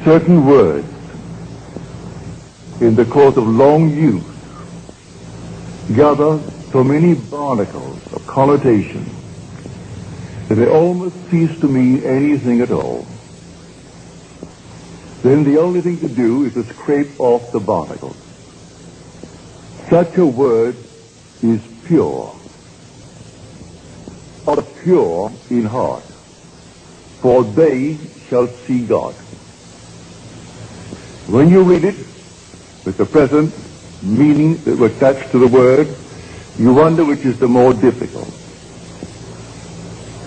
certain words in the course of long use gather so many barnacles of connotation that they almost cease to mean anything at all. Then the only thing to do is to scrape off the barnacles. Such a word is pure, or pure in heart, for they shall see God. When you read it with the present meaning that was attached to the word, you wonder which is the more difficult.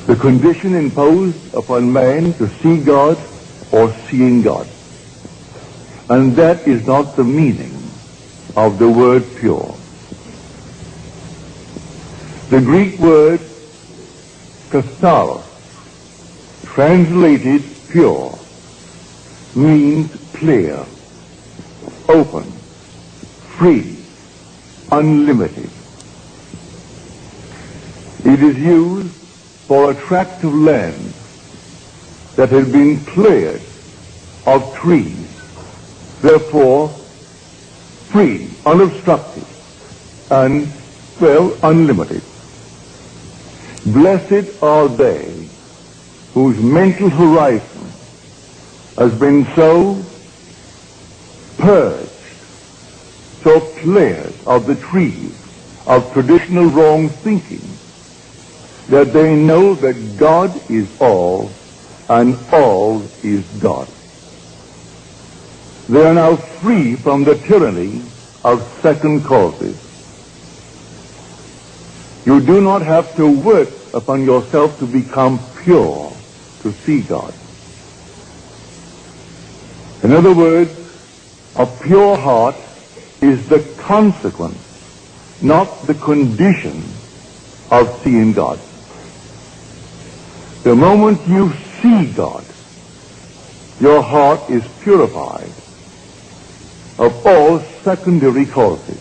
The condition imposed upon man to see God or seeing God. And that is not the meaning of the word pure. The Greek word katharos, translated pure, means clear, open, free, unlimited. It is used for a tract of land that had been cleared of trees, therefore free, unobstructed, and, well, unlimited. Blessed are they whose mental horizon has been so purged, so cleared of the trees of traditional wrong thinking, that they know that God is all and all is God. They are now free from the tyranny of second causes. You do not have to work upon yourself to become pure to see God. In other words, a pure heart is the consequence, not the condition of seeing God. The moment you see God, your heart is purified of all secondary causes.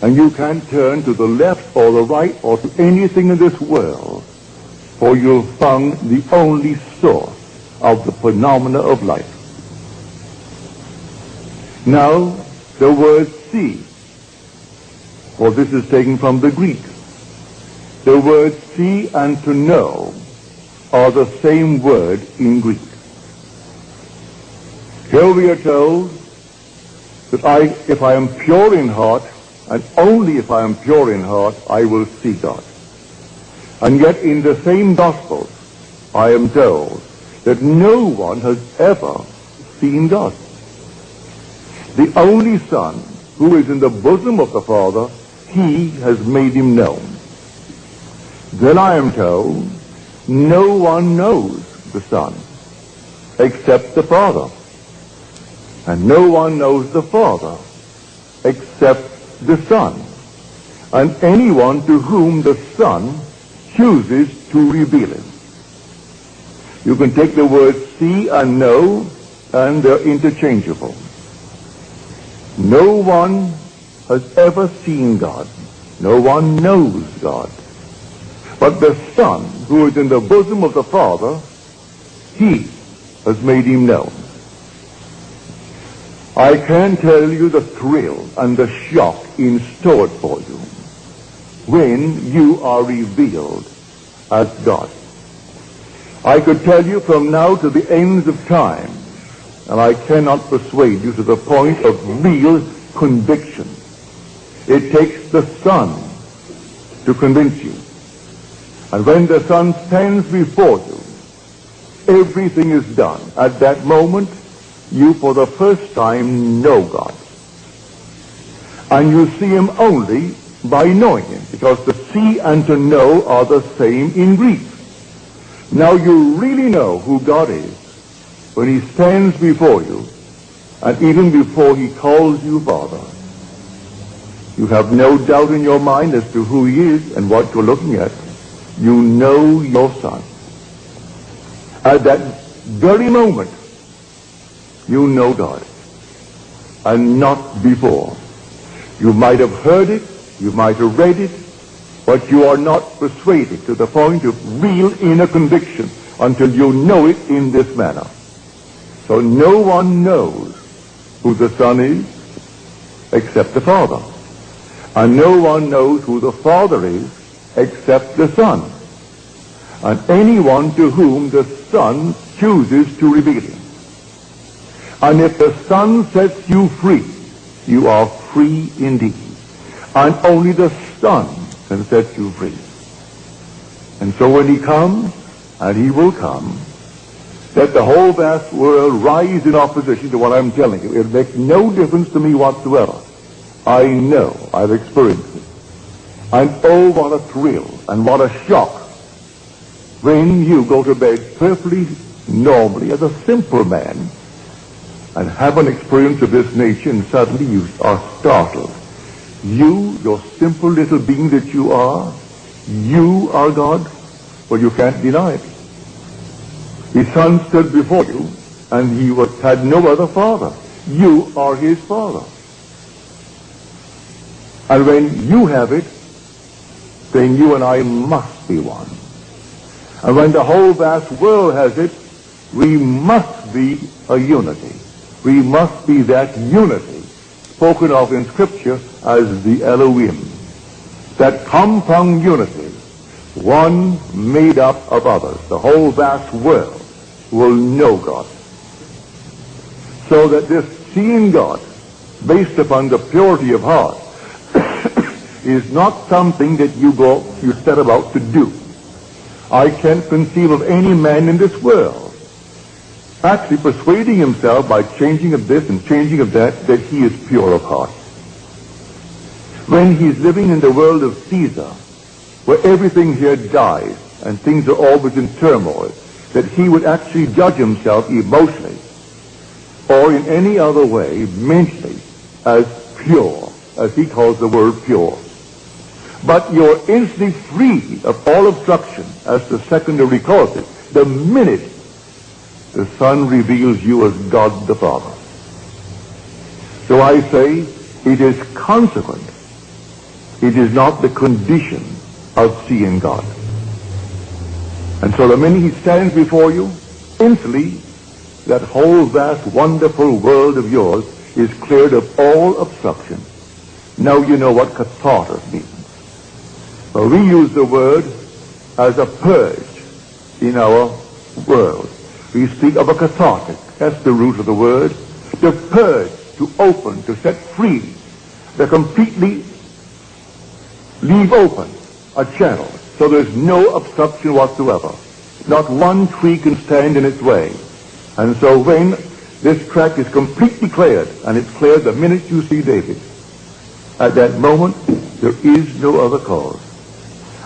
And you can turn to the left or the right or to anything in this world, for you'll find the only source of the phenomena of life. Now, the word see, for this is taken from the Greek. The words see and to know are the same word in Greek. Here we are told that if I am pure in heart, and only if I am pure in heart, I will see God. And yet in the same Gospels, I am told that no one has ever seen God. The only Son, who is in the bosom of the Father, he has made him known. Then I am told, no one knows the Son except the Father. And no one knows the Father except the Son, and anyone to whom the Son chooses to reveal it. You can take the words see and know, and they're interchangeable. No one has ever seen God. No one knows God. But the Son, who is in the bosom of the Father, he has made him known. I can tell you the thrill and the shock in store for you when you are revealed as God. I could tell you from now to the ends of time, and I cannot persuade you to the point of real conviction. It takes the Son to convince you. And when the Son stands before you, everything is done. At that moment, you for the first time know God. And you see him only by knowing him, because to see and to know are the same in Greek. Now you really know who God is when he stands before you, and even before he calls you Father. You have no doubt in your mind as to who he is and what you're looking at. You know your Son. At that very moment, you know God, and not before. You might have heard it, you might have read it, but you are not persuaded to the point of real inner conviction until you know it in this manner. So no one knows who the Son is except the Father. And no one knows who the Father is except the Son. And anyone to whom the Son chooses to reveal him. And if the Son sets you free, you are free indeed. And only the Son can set you free. And so when he comes, and he will come, let the whole vast world rise in opposition to what I'm telling you. It makes no difference to me whatsoever. I know, I've experienced it. And oh, what a thrill and what a shock when you go to bed perfectly normally as a simple man and have an experience of this nature, and suddenly you are startled. You, your simple little being that you are God. Well, you can't deny it. His Son stood before you, and he had no other father. You are his father. And when you have it, then you and I must be one. And when the whole vast world has it, we must be a unity. We must be that unity spoken of in Scripture as the Elohim. That compound unity, one made up of others. The whole vast world will know God. So that this seeing God, based upon the purity of heart, is not something that you set about to do. I can't conceive of any man in this world actually persuading himself by changing of this and changing of that he is pure of heart. When he's living in the world of Caesar, where everything here dies and things are always in turmoil, that he would actually judge himself emotionally or in any other way mentally as pure, as he calls the word pure. But you're instantly free of all obstruction as to secondary causes the minute the Son reveals you as God the Father. So I say it is consequent. It is not the condition of seeing God. And so the minute he stands before you, instantly that whole vast wonderful world of yours is cleared of all obstruction. Now you know what catharsis means. Well, we use the word as a purge in our world. We speak of a cathartic. That's the root of the word. To purge, to open, to set free, to completely leave open a channel so there's no obstruction whatsoever. Not one tree can stand in its way. And so when this track is completely cleared, and it's cleared the minute you see David, at that moment there is no other cause.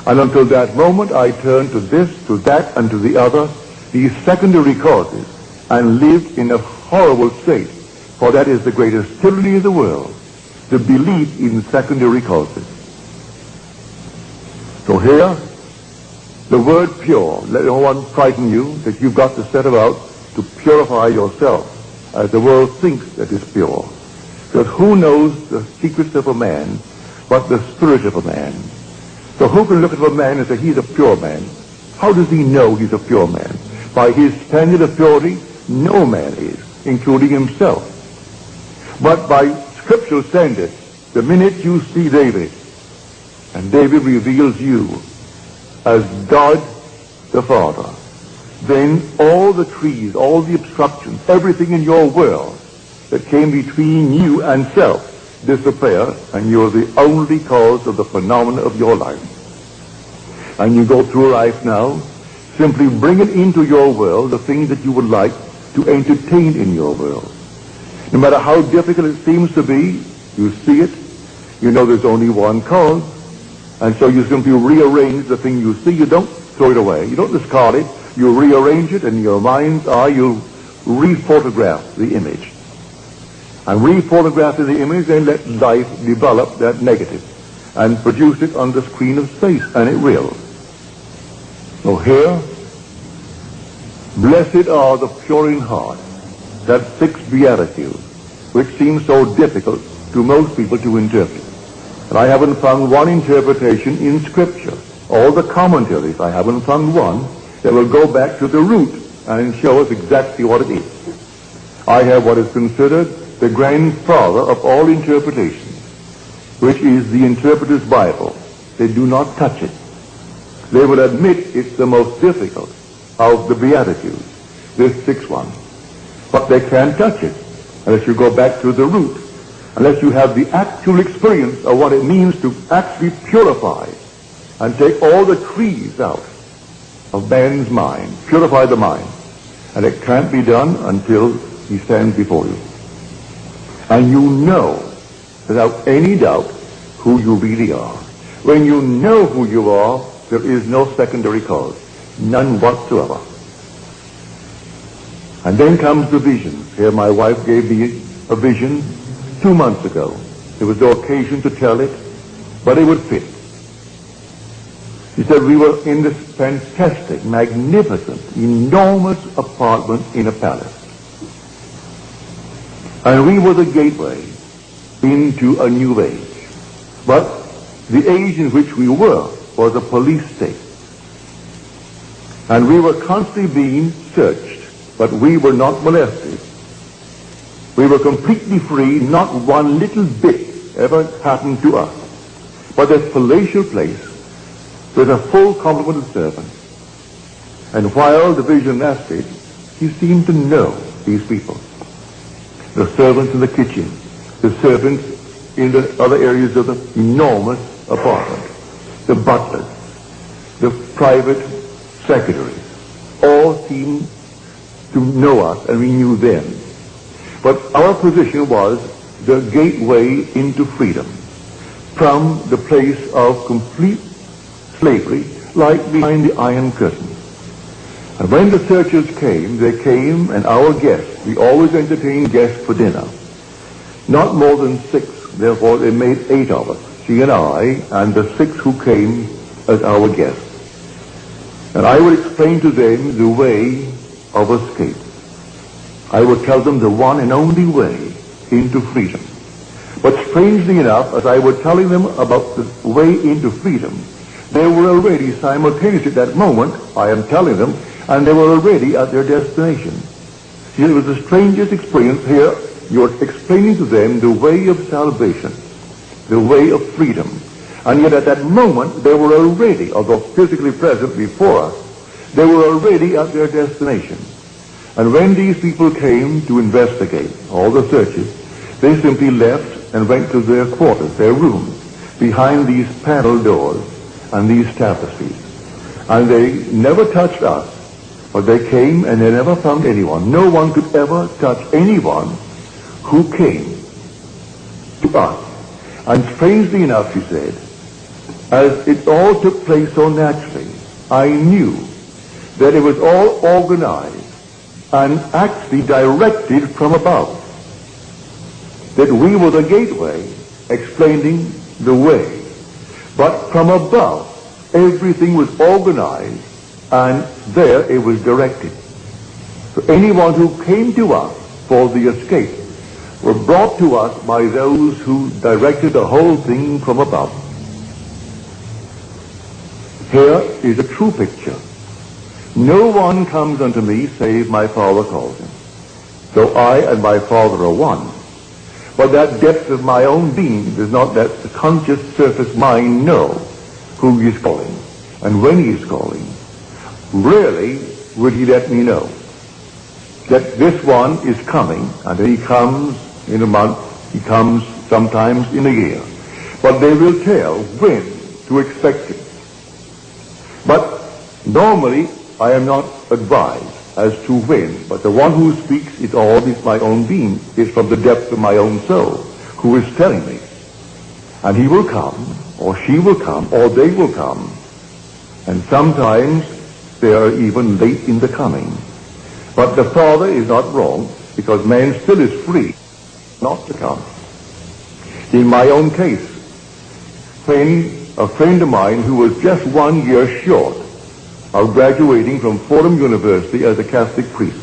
And until that moment I turn to this, to that, and to the other, these secondary causes, and live in a horrible state. For that is the greatest tyranny of the world, the belief in secondary causes. So here, the word pure, let no one frighten you that you've got to set about to purify yourself as the world thinks that is pure. Because who knows the secrets of a man but the spirit of a man? So who can look at a man and say he's a pure man? How does he know he's a pure man? By his standard of purity, no man is, including himself. But by scriptural standards, the minute you see David, and David reveals you as God the Father, then all the trees, all the obstructions, everything in your world that came between you and self disappear, and you're the only cause of the phenomena of your life. And you go through life now, simply bringing into your world the things that you would like to entertain in your world. No matter how difficult it seems to be, you see it, you know there's only one cause, and so you simply rearrange the thing you see. You don't throw it away, you don't discard it, you rearrange it, and in your mind's eye you re-photograph the image. And re-photographing the image, then let life develop that negative and produce it on the screen of space, and it will. So here, blessed are the pure in heart, that sixth beatitude, which seems so difficult to most people to interpret. And I haven't found one interpretation in Scripture. All the commentaries, I haven't found one that will go back to the root and show us exactly what it is. I have what is considered the grandfather of all interpretations, which is the Interpreter's Bible. They do not touch it. They will admit it's the most difficult of the Beatitudes, this sixth one. But they can't touch it unless you go back to the root, unless you have the actual experience of what it means to actually purify and take all the trees out of man's mind, purify the mind. And it can't be done until he stands before you. And you know, without any doubt, who you really are. When you know who you are, there is no secondary cause, none whatsoever. And then comes the vision. Here my wife gave me a vision 2 months ago. There was no occasion to tell it, but it would fit. She said we were in this fantastic, magnificent, enormous apartment in a palace. And we were the gateway into a new age. But the age in which we were was a police state. And we were constantly being searched, but we were not molested. We were completely free, not one little bit ever happened to us. But this palatial place with a full complement of servants. And while the vision lasted, he seemed to know these people. The servants in the kitchen, the servants in the other areas of the enormous apartment, the butlers, the private secretaries, all seemed to know us and we knew them. But our position was the gateway into freedom from the place of complete slavery, like behind the Iron Curtain. And when the searchers came, they came, and our guests, we always entertained guests for dinner, not more than 6, therefore they made 8 of us, she and I, and the 6 who came as our guests. And I would explain to them the way of escape. I would tell them the one and only way into freedom. But strangely enough, as I was telling them about the way into freedom, they were already simultaneously at that moment, I am telling them, and they were already at their destination. See, it was the strangest experience here. You're explaining to them the way of salvation, the way of freedom. And yet at that moment, they were already, although physically present before us, they were already at their destination. And when these people came to investigate all the searches, they simply left and went to their quarters, their rooms, behind these panel doors and these tapestries. And they never touched us, but they came and they never found anyone. No one could ever touch anyone who came to us. And strangely enough, she said, as it all took place so naturally, I knew that it was all organized and actually directed from above. That we were the gateway explaining the way. But from above, everything was organized and there it was directed. So anyone who came to us for the escape were brought to us by those who directed the whole thing from above. Here is a true picture. No one comes unto me save my Father calls him. So I and my Father are one. But that depth of my own being does not let the conscious surface mind know who he is calling and when he is calling. Rarely would he let me know that this one is coming, and then he comes in a month, he comes sometimes in a year. But they will tell when to expect him. But normally I am not advised as to when, but the one who speaks is always my own being, is from the depth of my own soul, who is telling me. And he will come, or she will come, or they will come. And sometimes they are even late in the coming. But the Father is not wrong, because man still is free not to come. In my own case, a friend of mine who was just 1 year short of graduating from Fordham University as a Catholic priest.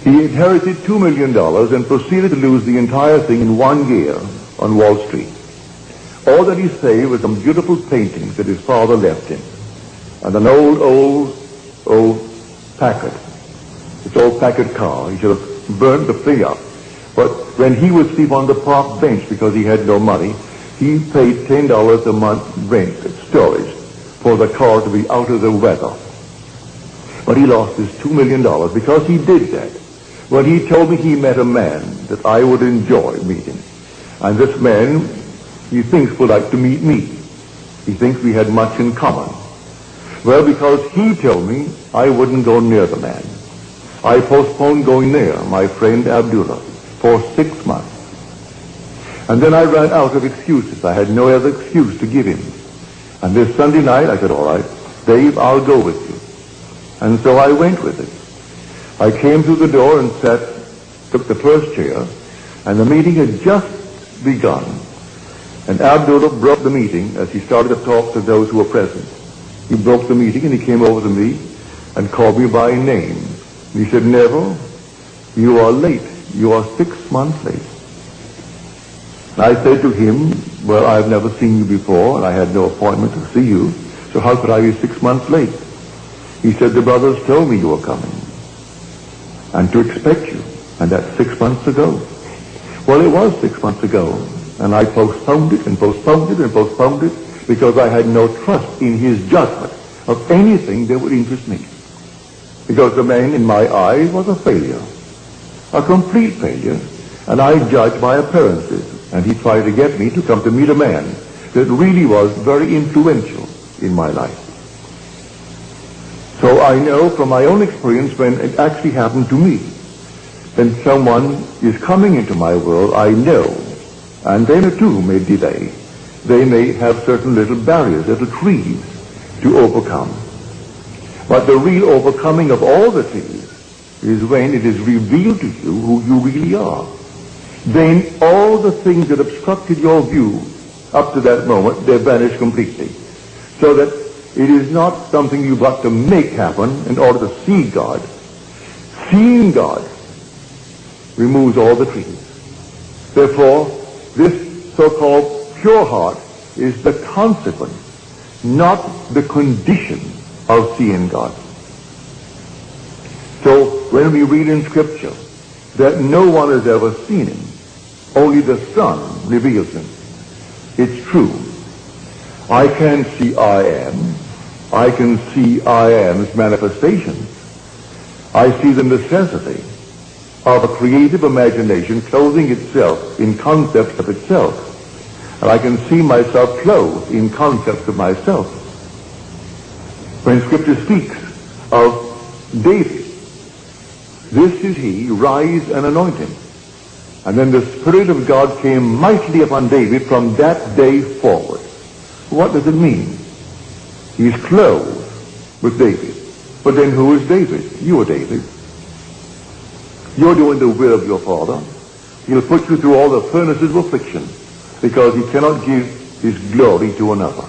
He inherited $2 million and proceeded to lose the entire thing in 1 year on Wall Street. All that he saved was some beautiful paintings that his father left him, and an old Packard. His old Packard car. He should have burned the thing up. But when he was asleep on the park bench because he had no money, he paid $10 a month rent at storage for the car to be out of the weather. But he lost his $2 million because he did that. When he told me he met a man that I would enjoy meeting. And this man, he thinks, would like to meet me. He thinks we had much in common. Well, because he told me I wouldn't go near the man, I postponed going near my friend Abdullah for 6 months. And then I ran out of excuses. I had no other excuse to give him. And this Sunday night, I said, all right, Dave, I'll go with you. And so I went with him. I came through the door and took the first chair, and the meeting had just begun. And Abdullah broke the meeting as he started to talk to those who were present. He broke the meeting and he came over to me and called me by name. And he said, Neville, you are late. You are 6 months late. And I said to him, well, I've never seen you before, and I had no appointment to see you, so how could I be 6 months late? He said, the brothers told me you were coming, and to expect you, and that's 6 months ago. Well, it was 6 months ago, and I postponed it and postponed it and postponed it because I had no trust in his judgment of anything that would interest me. Because the man in my eyes was a failure, a complete failure, and I judged by appearances. And he tried to get me to come to meet a man that really was very influential in my life. So I know from my own experience when it actually happened to me, when someone is coming into my world, I know, and they too may delay. They may have certain little barriers, little trees to overcome. But the real overcoming of all the trees is when it is revealed to you who you really are. Then all the things that obstructed your view up to that moment, they vanish completely. So that it is not something you've got to make happen in order to see God. Seeing God removes all the trees. Therefore, this so-called pure heart is the consequence, not the condition of seeing God. So when we read in Scripture that no one has ever seen him, only the Son reveals him, it's true. I can see I am. I can see I am's manifestations. I see the necessity of a creative imagination clothing itself in concepts of itself. And I can see myself clothed in concepts of myself. When Scripture speaks of David, this is he, rise and anoint him. And then the Spirit of God came mightily upon David from that day forward. What does it mean? He's clothed with David. But then who is David? You are David. You're doing the will of your Father. He'll put you through all the furnaces of affliction because he cannot give his glory to another.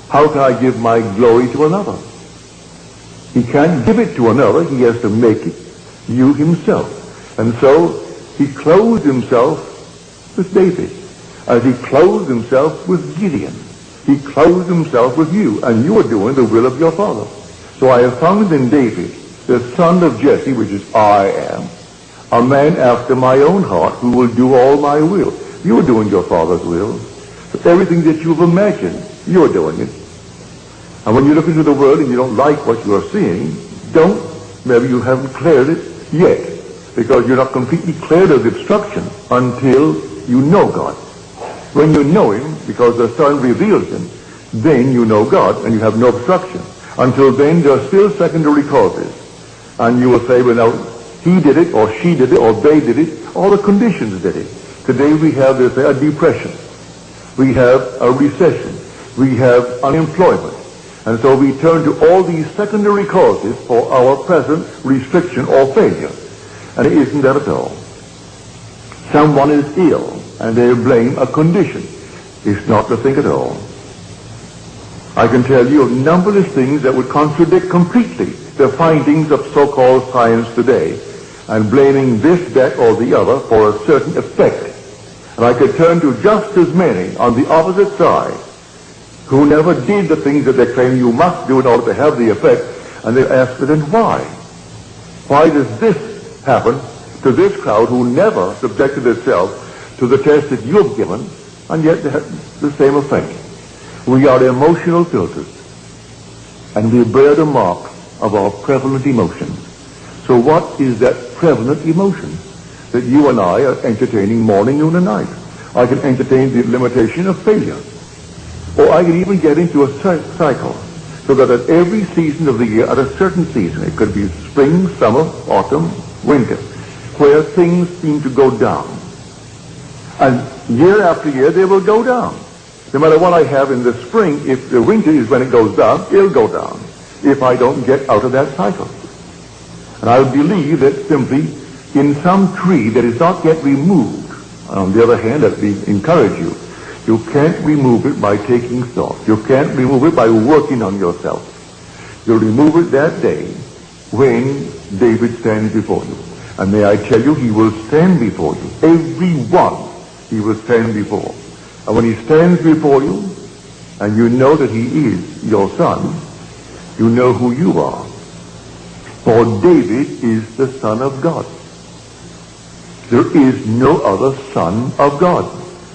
How can I give my glory to another? He can't give it to another. He has to make it you himself. And so he clothed himself with David as he clothed himself with Gideon. He clothed himself with you, and you are doing the will of your Father. So I have found in David, the son of Jesse, which is I am, a man after my own heart who will do all my will. You are doing your Father's will. So everything that you've imagined, you're doing it. And when you look into the world and you don't like what you are seeing, maybe you haven't cleared it yet, because you're not completely cleared of the obstruction until you know God. When you know him, because the Son reveals him, then you know God and you have no obstruction. Until then, there are still secondary causes. And you will say, well, now, he did it, or she did it, or they did it, all the conditions did it. Today we have, they say, a depression. We have a recession. We have unemployment. And so we turn to all these secondary causes for our present restriction or failure. And it isn't that at all. Someone is ill, and they blame a condition. It's not the thing at all. I can tell you of numberless things that would contradict completely the findings of so-called science today, and blaming this, that, or the other for a certain effect. And I could turn to just as many on the opposite side who never did the things that they claim you must do in order to have the effect, and they ask, then why? Why does this happen to this crowd who never subjected itself to the test that you have given, and yet they have the same effect? We are emotional filters, and we bear the mark of our prevalent emotions. So what is that prevalent emotion that you and I are entertaining morning, noon, and night? I can entertain the limitation of failure. Or I can even get into a cycle, so that at every season of the year, at a certain season, it could be spring, summer, autumn, winter, where things seem to go down. And year after year, they will go down. No matter what I have in the spring, if the winter is when it goes down, it'll go down, if I don't get out of that cycle. And I believe that simply in some tree that is not yet removed, on the other hand, let me encourage you, you can't remove it by taking thought. You can't remove it by working on yourself. You'll remove it that day when David stands before you. And may I tell you, he will stand before you. Every one he will stand before. And when he stands before you, and you know that he is your son, you know who you are. For David is the Son of God. There is no other Son of God,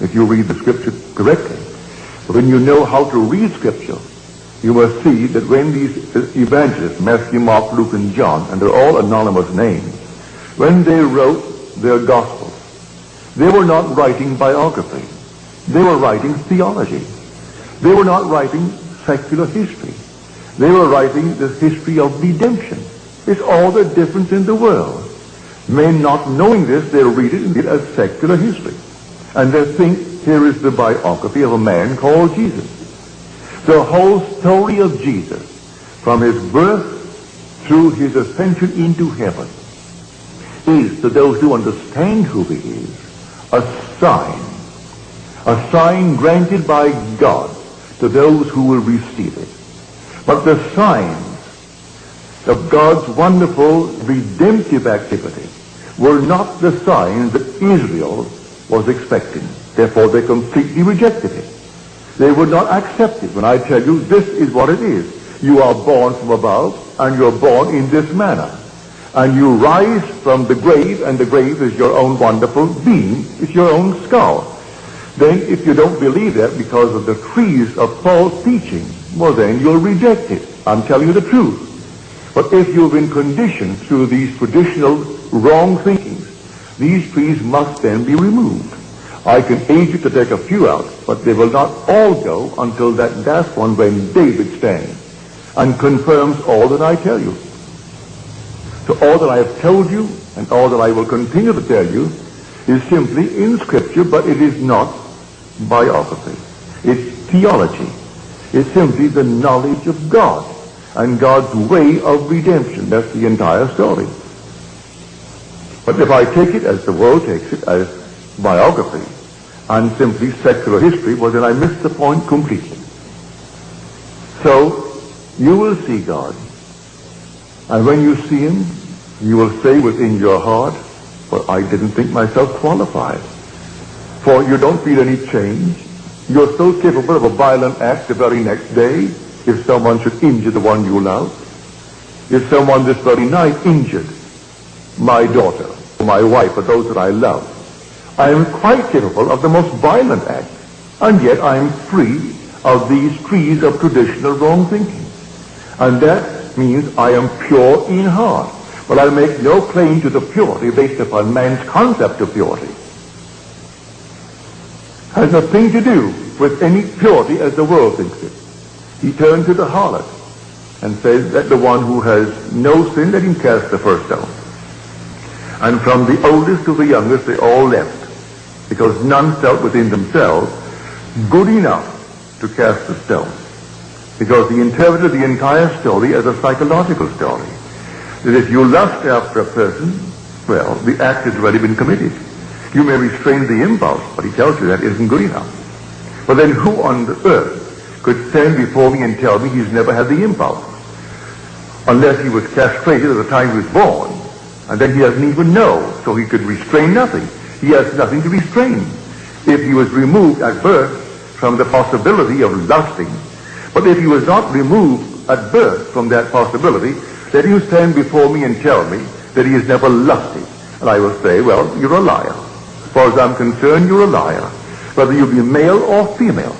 if you read the Scripture correctly. But when you know how to read Scripture, you must see that when these evangelists, Matthew, Mark, Luke, and John, and they're all anonymous names, when they wrote their Gospels, they were not writing biography. They were writing theology. They were not writing secular history. They were writing the history of redemption. It's all the difference in the world. Men not knowing this, they'll read it as secular history. And they think here is the biography of a man called Jesus. The whole story of Jesus, from his birth through his ascension into heaven, is, to those who understand who he is, a sign granted by God to those who will receive it. But the signs of God's wonderful redemptive activity were not the signs that Israel was expecting. Therefore, they completely rejected it. They would not accept it when I tell you this is what it is. You are born from above, and you're born in this manner. And you rise from the grave, and the grave is your own wonderful being. It's your own skull. Then, if you don't believe that because of the trees of false teaching, well then you'll reject it. I'm telling you the truth. But if you've been conditioned through these traditional wrong thinkings, these trees must then be removed. I can aid you to take a few out, but they will not all go until that last one when David stands and confirms all that I tell you. So all that I have told you and all that I will continue to tell you is simply in Scripture, but it is not biography. It's theology. It's simply the knowledge of God and God's way of redemption. That's the entire story. But if I take it as the world takes it, as biography, and simply secular history, well then I miss the point completely. So, you will see God. And when you see him, you will say within your heart, well, I didn't think myself qualified. For you don't feel any change. You're so capable of a violent act the very next day, if someone should injure the one you love. If someone this very night injured my daughter, or my wife, or those that I love, I am quite capable of the most violent act, and yet I am free of these trees of traditional wrong thinking. And that means I am pure in heart. But I make no claim to the purity based upon man's concept of purity. Has nothing to do with any purity as the world thinks it. He turned to the harlot and says that the one who has no sin, let him cast the first stone. And from the oldest to the youngest, they all left, because none felt within themselves good enough to cast the stone. Because he interpreted the entire story as a psychological story. That if you lust after a person, well, the act has already been committed. You may restrain the impulse, but he tells you that isn't good enough. But then who on the earth could stand before me and tell me he's never had the impulse? Unless he was castrated at the time he was born, and then he doesn't even know, so he could restrain nothing. He has nothing to restrain. If he was removed at birth from the possibility of lusting, but if he was not removed at birth from that possibility, let him stand before me and tell me that he has never lusted. And I will say, well, you're a liar. As far as I'm concerned, you're a liar. Whether you be male or female.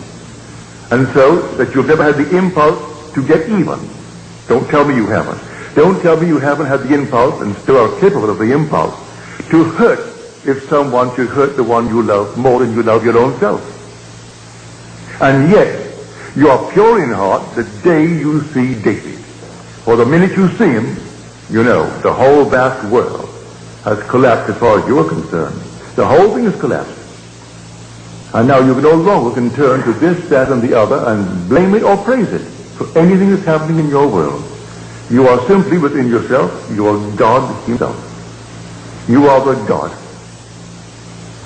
And so, that you've never had the impulse to get even. Don't tell me you haven't. Don't tell me you haven't had the impulse, and still are capable of the impulse, to hurt if someone should hurt the one you love more than you love your own self. And yet, you are pure in heart the day you see David. For the minute you see him, you know, the whole vast world has collapsed as far as you are concerned. The whole thing has collapsed. And now you no longer can turn to this, that, and the other and blame it or praise it for anything that's happening in your world. You are simply within yourself. You are God himself. You are the God,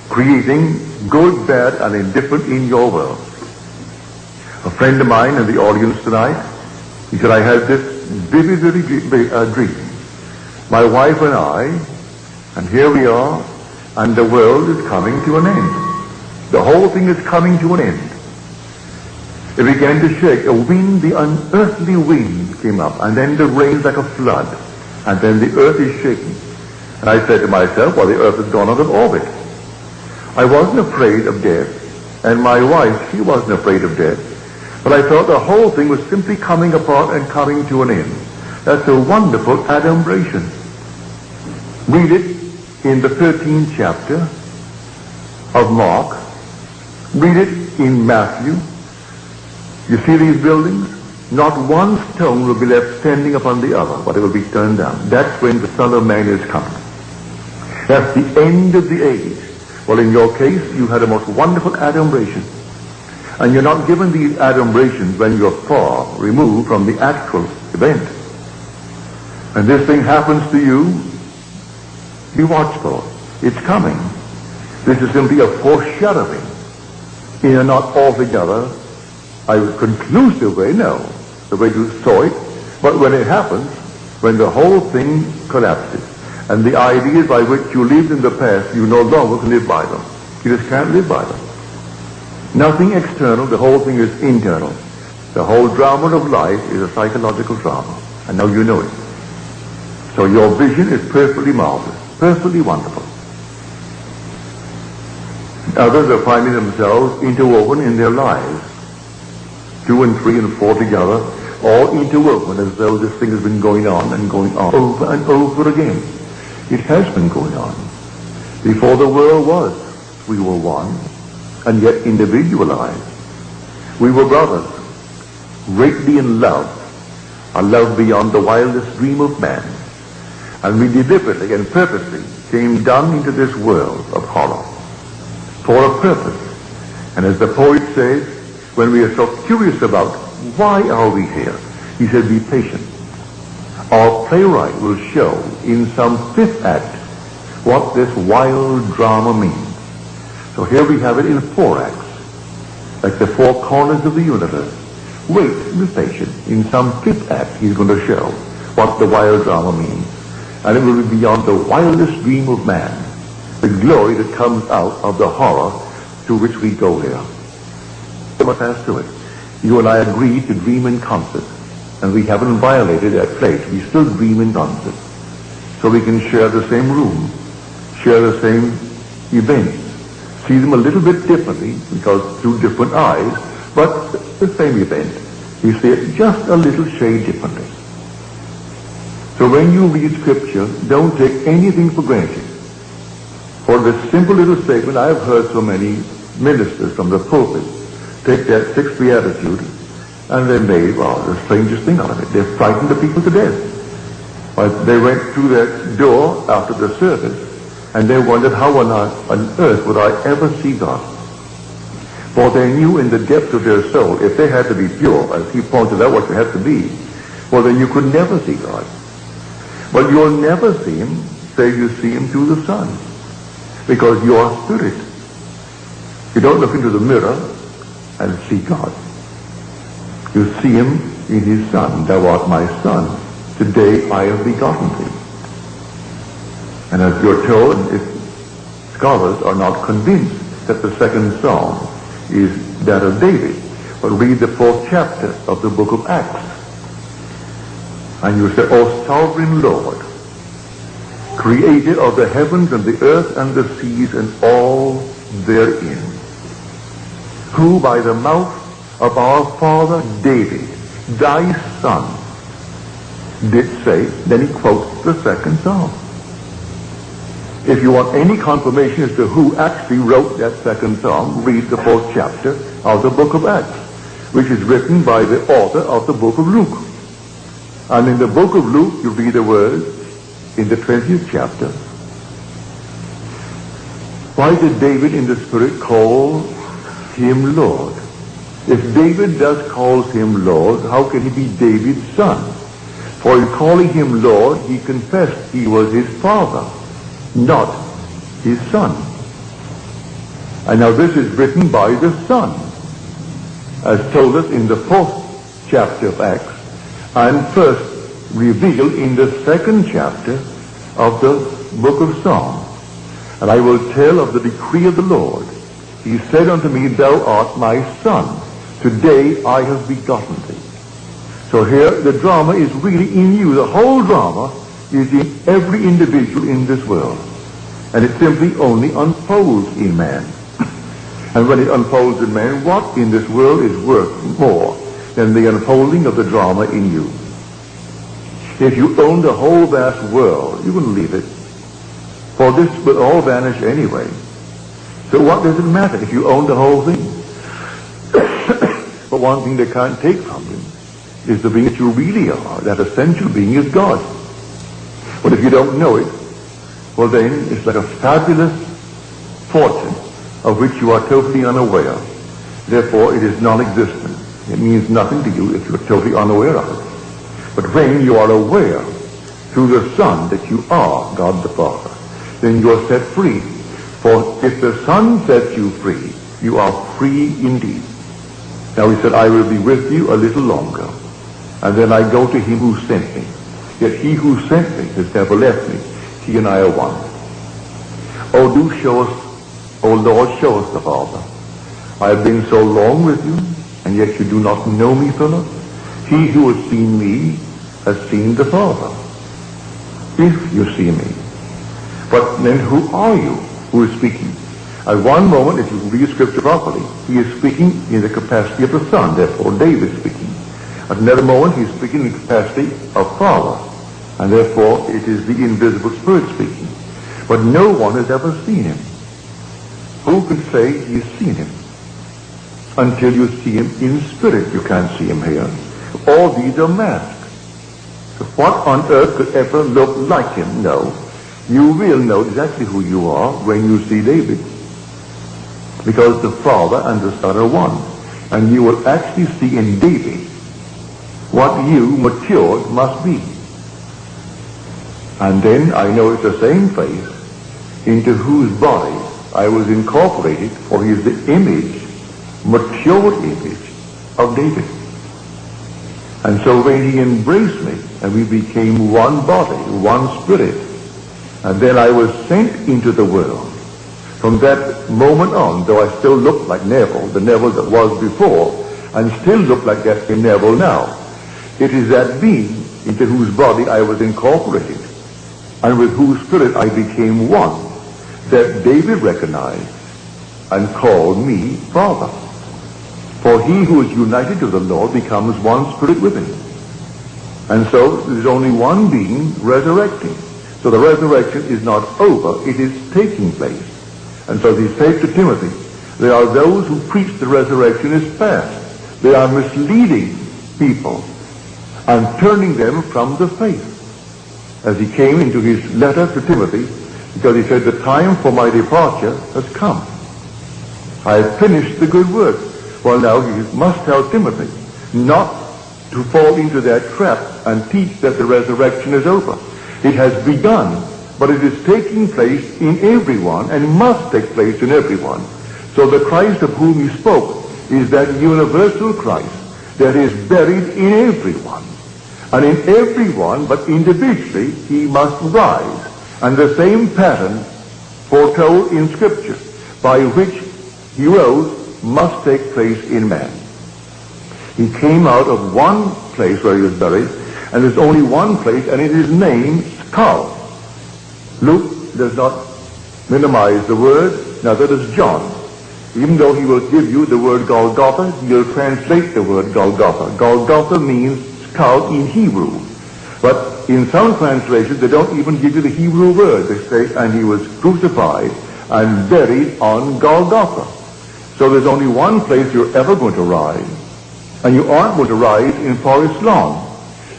creating good, bad, and indifferent in your world. A friend of mine in the audience tonight, he said, I had this vivid dream. My wife and I, and here we are, and the world is coming to an end. The whole thing is coming to an end. It began to shake. A wind, the unearthly wind came up, and then the rain like a flood, and then the earth is shaking. And I said to myself, well, the earth has gone out of orbit. I wasn't afraid of death, and my wife, she wasn't afraid of death, but I thought the whole thing was simply coming apart and coming to an end. That's a wonderful adumbration. Read it in the 13th chapter of Mark. Read it in Matthew. You see these buildings? Not one stone will be left standing upon the other, but it will be turned down. That's when the Son of Man is coming. That's the end of the age. Well, in your case, you had a most wonderful adumbration. And you're not given these adumbrations when you're far removed from the actual event. And this thing happens to you, be watchful. It's coming. This is simply a foreshadowing in a not altogether a conclusive way, no, the way you saw it, but when it happens, when the whole thing collapses, and the ideas by which you lived in the past, you no longer can live by them. You just can't live by them. Nothing external, the whole thing is internal. The whole drama of life is a psychological drama, and now you know it. So your vision is perfectly marvelous, perfectly wonderful. Others are finding themselves interwoven in their lives, 2 and 3 and 4 together, all interwoven as though this thing has been going on over and over again. It has been going on. Before the world was, we were one, and yet individualized. We were brothers, greatly in love, a love beyond the wildest dream of man. And we deliberately and purposely came down into this world of horror for a purpose. And as the poet says, when we are so curious about why are we here, he said, be patient. Our playwright will show in some 5th act what this wild drama means. So here we have it in 4 acts, like the 4 corners of the universe. Wait, be patient. In some 5th act, he's going to show what the wild drama means. And it will be beyond the wildest dream of man, the glory that comes out of the horror to which we go here. We must pass through it. You and I agreed to dream in concert, and we haven't violated that pledge. We still dream in concert. So we can share the same room, share the same events, see them a little bit differently, because through different eyes, but the same event. You see it just a little shade differently. So when you read Scripture, don't take anything for granted. For this simple little statement, I have heard so many ministers from the pulpit take that 6th beatitude, and they made, the strangest thing out of it. They frightened the people to death. But they went through that door after the service, and they wondered how on earth would I ever see God. For they knew in the depths of their soul, if they had to be pure, as he pointed out what you had to be, well, then you could never see God. But you'll never see him, save you see him through the Son, because you are spirit. You don't look into the mirror and see God. You see him in his Son. Thou art my Son. Today I have begotten thee. And as you're told, if scholars are not convinced that the 2nd Psalm is that of David, but read the 4th chapter of the book of Acts. And you say, O sovereign Lord, creator of the heavens and the earth and the seas and all therein, who by the mouth of our father David, thy son, did say, then he quotes the second psalm. If you want any confirmation as to who actually wrote that second psalm, read the 4th chapter of the book of Acts, which is written by the author of the book of Luke. And in the book of Luke, you read the words in the 20th chapter. Why did David in the Spirit call him Lord? If David thus calls him Lord, how can he be David's son? For in calling him Lord, he confessed he was his father, not his son. And now this is written by the Son, as told us in the 4th chapter of Acts, and first revealed in the 2nd chapter of the book of Psalms. And I will tell of the decree of the Lord. He said unto me, thou art my son. Today I have begotten thee. So here the drama is really in you. The whole drama is in every individual in this world. And it simply only unfolds in man. And when it unfolds in man, what in this world is worth more than the unfolding of the drama in you? If you own the whole vast world, you wouldn't leave it. For this will all vanish anyway. So what does it matter if you own the whole thing? But one thing they can't take from you is the being that you really are. That essential being is God. But if you don't know it, well then it's like a fabulous fortune of which you are totally unaware. Therefore it is non-existent. It means nothing to you if you're totally unaware of it. But when you are aware through the Son that you are God the Father, then you are set free. For if the Son sets you free, you are free indeed. Now he said, I will be with you a little longer, and then I go to him who sent me. Yet he who sent me has never left me. He and I are one. Oh, do show us, oh Lord, show us the Father. I have been so long with you, and yet you do not know me, Philip. He who has seen me has seen the Father. If you see me. But then who are you who is speaking? At one moment, if you read Scripture properly, he is speaking in the capacity of the Son, therefore David is speaking. At another moment, he is speaking in the capacity of Father, and therefore it is the invisible Spirit speaking. But no one has ever seen him. Who can say he's seen him? Until you see him in spirit, you can't see him here. All these are masks. So what on earth could ever look like him? No. You will know exactly who you are when you see David. Because the Father and the Son are one. And you will actually see in David what you, matured, must be. And then I know it's the same face into whose body I was incorporated, for he is the image, matured image of David. And so when he embraced me and we became one body, one spirit, and then I was sent into the world. From that moment on, though I still looked like Neville, the Neville that was before, and still look like that in Neville now, it is that being into whose body I was incorporated, and with whose spirit I became one, that David recognized and called me Father. For he who is united to the Lord becomes one spirit with him. And so there's only one being resurrecting. So the resurrection is not over, it is taking place. And so he said to Timothy, there are those who preach the resurrection is past. They are misleading people and turning them from the faith. As he came into his letter to Timothy, because he said, the time for my departure has come. I have finished the good work. Well, now he must tell Timothy not to fall into that trap and teach that the resurrection is over. It has begun, but it is taking place in everyone and must take place in everyone. So the Christ of whom he spoke is that universal Christ that is buried in everyone. And in everyone, but individually, he must rise. And the same pattern foretold in Scripture by which he rose must take place in man. He came out of one place where he was buried, and there's only one place, and it is named skull. Luke does not minimize the word, neither does John. Even though he will give you the word Golgotha, he'll translate the word Golgotha. Golgotha means skull in Hebrew. But in some translations, they don't even give you the Hebrew word. They say, and he was crucified and buried on Golgotha. So there's only one place you're ever going to rise. And you aren't going to rise in Forest Lawn.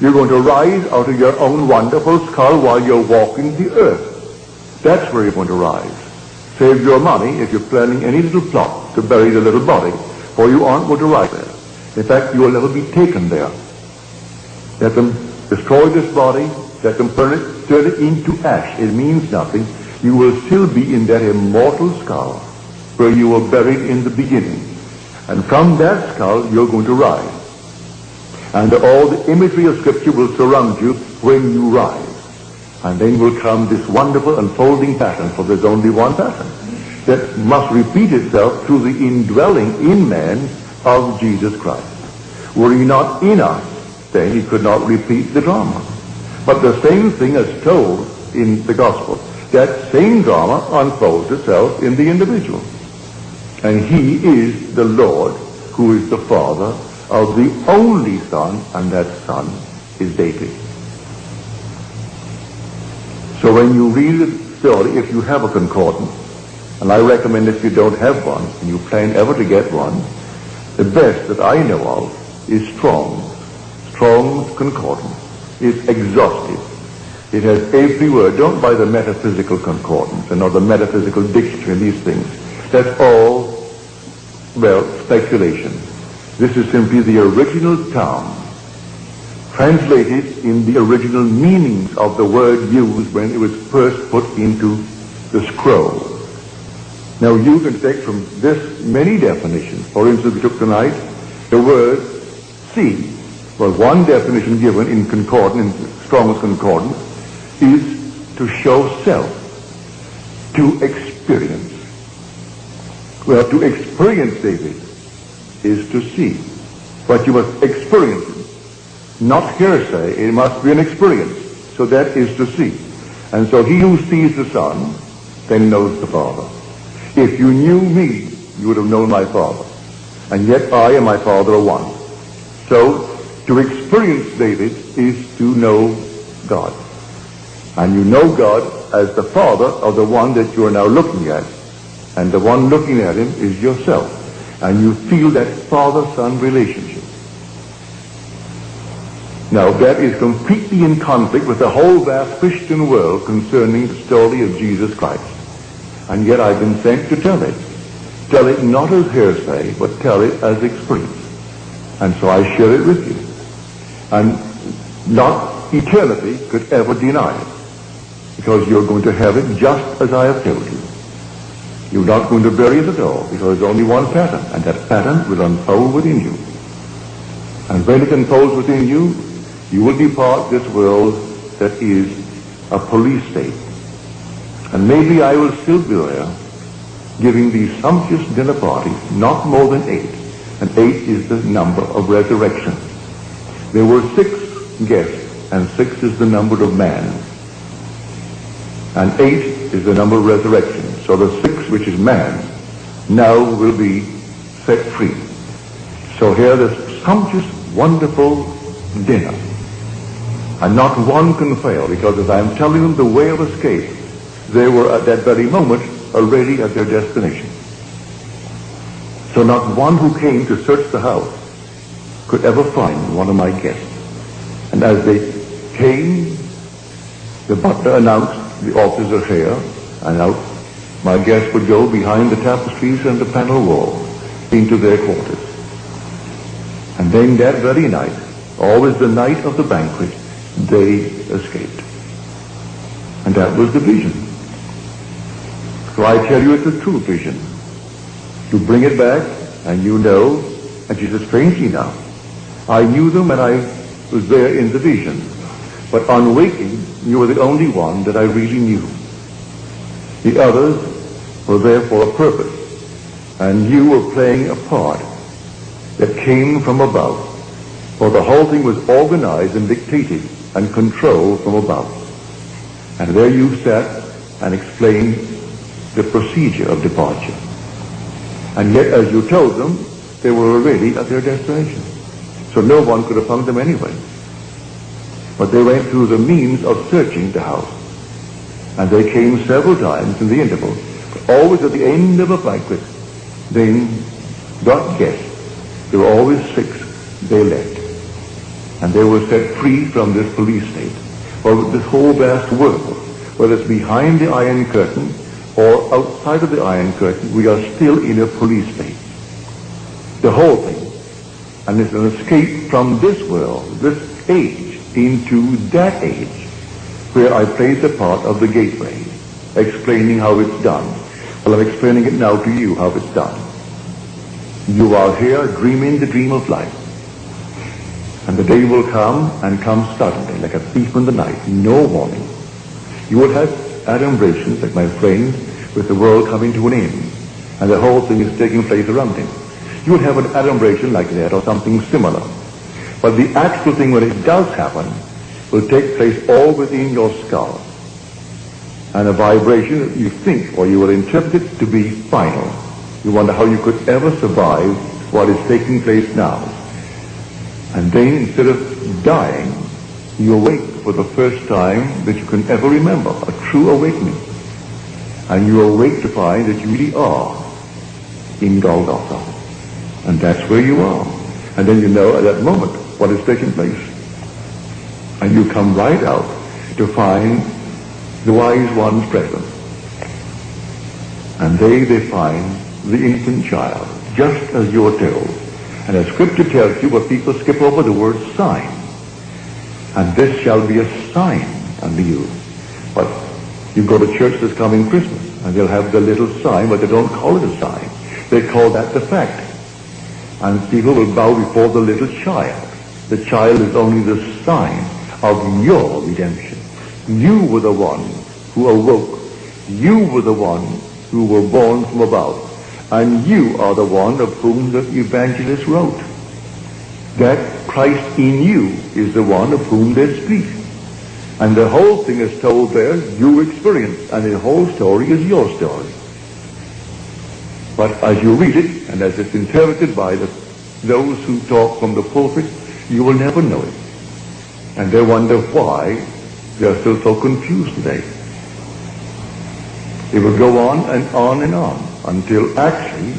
You're going to rise out of your own wonderful skull while you're walking the earth. That's where you're going to rise. Save your money if you're planning any little plot to bury the little body, for you aren't going to rise there. In fact, you will never be taken there. Let them destroy this body, let them turn it into ash. It means nothing. You will still be in that immortal skull where you were buried in the beginning. And from that skull, you're going to rise. And all the imagery of Scripture will surround you when you rise. And then will come this wonderful unfolding pattern, for there's only one pattern, that must repeat itself through the indwelling in man of Jesus Christ. Were he not in us, then he could not repeat the drama. But the same thing is told in the gospel. That same drama unfolds itself in the individual. And he is the Lord who is the Father of the only Son, and that Son is David. So when you read the story, if you have a concordance, and I recommend if you don't have one, and you plan ever to get one, the best that I know of is Strong's. Strong's Concordance. It's exhaustive. It has every word. Don't buy the metaphysical concordance and or the metaphysical dictionary and these things. That's all, well, speculation. This is simply the original term, translated in the original meanings of the word used when it was first put into the scroll. Now you can take from this many definitions. For instance, we took tonight the word see. Well, one definition given in concordance, in Strong's Concordance, is to show self, to experience. Well, to experience, David, is to see. But you must experience it. Not hearsay, it must be an experience. So that is to see. And so he who sees the Son then knows the Father. If you knew me, you would have known my Father. And yet I and my Father are one. So to experience David is to know God. And you know God as the Father of the one that you are now looking at. And the one looking at him is yourself. And you feel that father-son relationship. Now that is completely in conflict with the whole vast Christian world concerning the story of Jesus Christ. And yet I've been sent to tell it. Tell it not as hearsay, but tell it as experience. And so I share it with you. And not eternity could ever deny it. Because you're going to have it just as I have told you. You're not going to bury it at all, because there's only one pattern, and that pattern will unfold within you. And when it unfolds within you, you will depart this world that is a police state. And maybe I will still be there, giving these sumptuous dinner parties, not more than 8. And 8 is the number of resurrection. There were 6 guests, and 6 is the number of man. And 8 is the number of resurrection. So the 6, which is man, now will be set free. So here this sumptuous, wonderful dinner. And not one can fail, because as I am telling them the way of escape, they were at that very moment already at their destination. So not one who came to search the house could ever find one of my guests. And as they came, the butler announced, the officers are here, and out my guests would go behind the tapestries and the panel wall into their quarters. And then that very night, always the night of the banquet, they escaped. And that was the vision. So I tell you it's a true vision. You bring it back, and you know, and she says, strangely now, I knew them and I was there in the vision. But on waking, you were the only one that I really knew. The others were there for a purpose, and you were playing a part that came from above. For the whole thing was organized and dictated and controlled from above. And there you sat and explained the procedure of departure. And yet, as you told them, they were already at their destination. So no one could have found them anyway. But they went through the means of searching the house. And they came several times in the interval, but always at the end of a banquet. Then got guests. There were always 6. They left. And they were set free from this police state. For this whole vast world, whether it's behind the Iron Curtain or outside of the Iron Curtain, we are still in a police state. The whole thing. And it's an escape from this world, this age, into that age, where I played the part of the gateway, explaining how it's done. Well, I'm explaining it now to you, how it's done. You are here dreaming the dream of life. And the day will come, and come suddenly, like a thief in the night, no warning. You will have adumbrations, like my friend, with the world coming to an end, and the whole thing is taking place around him. You will have an adumbration like that, or something similar. But the actual thing, when it does happen, will take place all within your skull. And a vibration that you think, or you will interpret it to be final. You wonder how you could ever survive what is taking place now. And then, instead of dying, you awake for the first time that you can ever remember, a true awakening. And you awake to find that you really are in Golgotha. And that's where you are. And then you know at that moment what is taking place. And you come right out to find the wise ones present. And they find the infant child, just as you're told. And as Scripture tells you, but people skip over the word sign. And this shall be a sign unto you. But you go to church this coming Christmas, and they'll have the little sign, but they don't call it a sign. They call that the fact. And people will bow before the little child. The child is only the sign of your redemption. You were the one who awoke. You were the one who were born from above. And you are the one of whom the evangelist wrote. That Christ in you is the one of whom they speak. And the whole thing is told there, you experience, and the whole story is your story. But as you read it, and as it's interpreted by those who talk from the pulpit, you will never know it. And they wonder why they are still so confused today. It will go on and on and on, until actually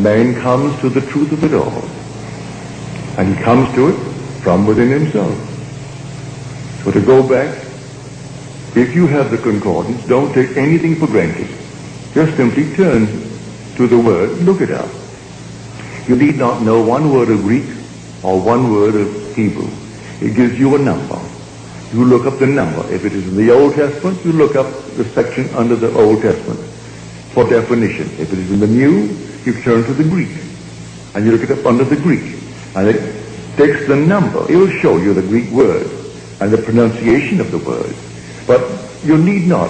man comes to the truth of it all. And he comes to it from within himself. So to go back, if you have the concordance, don't take anything for granted. Just simply turn to the word, look it up. You need not know one word of Greek or one word of Hebrew. It gives you a number. You look up the number. If it is in the Old Testament, you look up the section under the Old Testament for definition. If it is in the New, you turn to the Greek. And you look it up under the Greek. And it takes the number. It will show you the Greek word and the pronunciation of the word. But you need not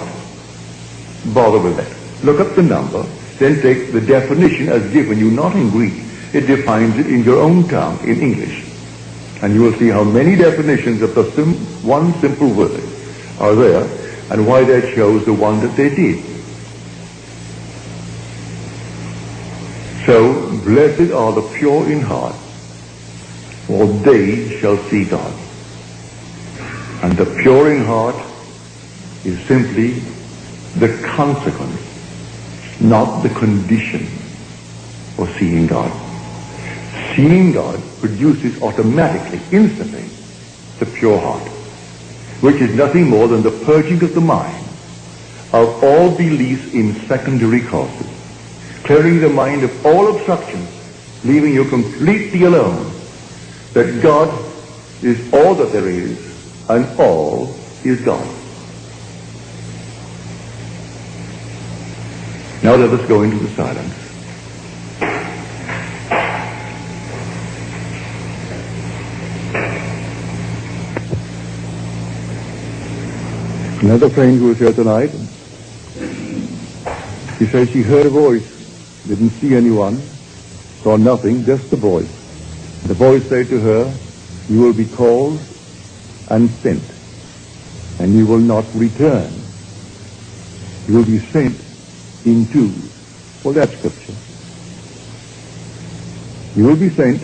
bother with that. Look up the number, then take the definition as given you, not in Greek. It defines it in your own tongue, in English. And you will see how many definitions of the one simple word are there, and why they chose the one that they did. So, blessed are the pure in heart, for they shall see God. And the pure in heart is simply the consequence, not the condition for seeing God. Seeing God produces automatically, instantly, the pure heart, which is nothing more than the purging of the mind of all beliefs in secondary causes, clearing the mind of all obstructions, leaving you completely alone, that God is all that there is, and all is God. Now let us go into the silence. Another friend who was here tonight, she says she heard a voice, didn't see anyone, saw nothing, just the voice. The voice said to her, you will be called and sent, and you will not return. You will be sent in twos. Well, that's Scripture. You will be sent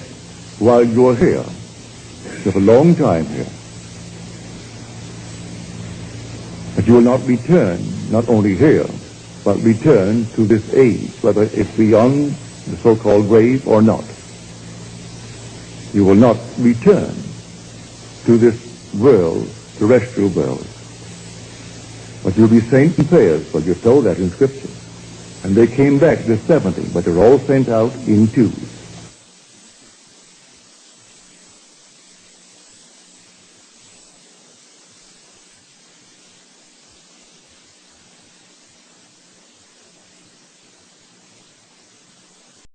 while you are here. You have a long time here. But you will not return, not only here, but return to this age, whether it's beyond the so-called grave or not. You will not return to this world, terrestrial world. But you'll be sent in pairs, well, you're told that in Scripture. And they came back, the 70, but they're all sent out in twos.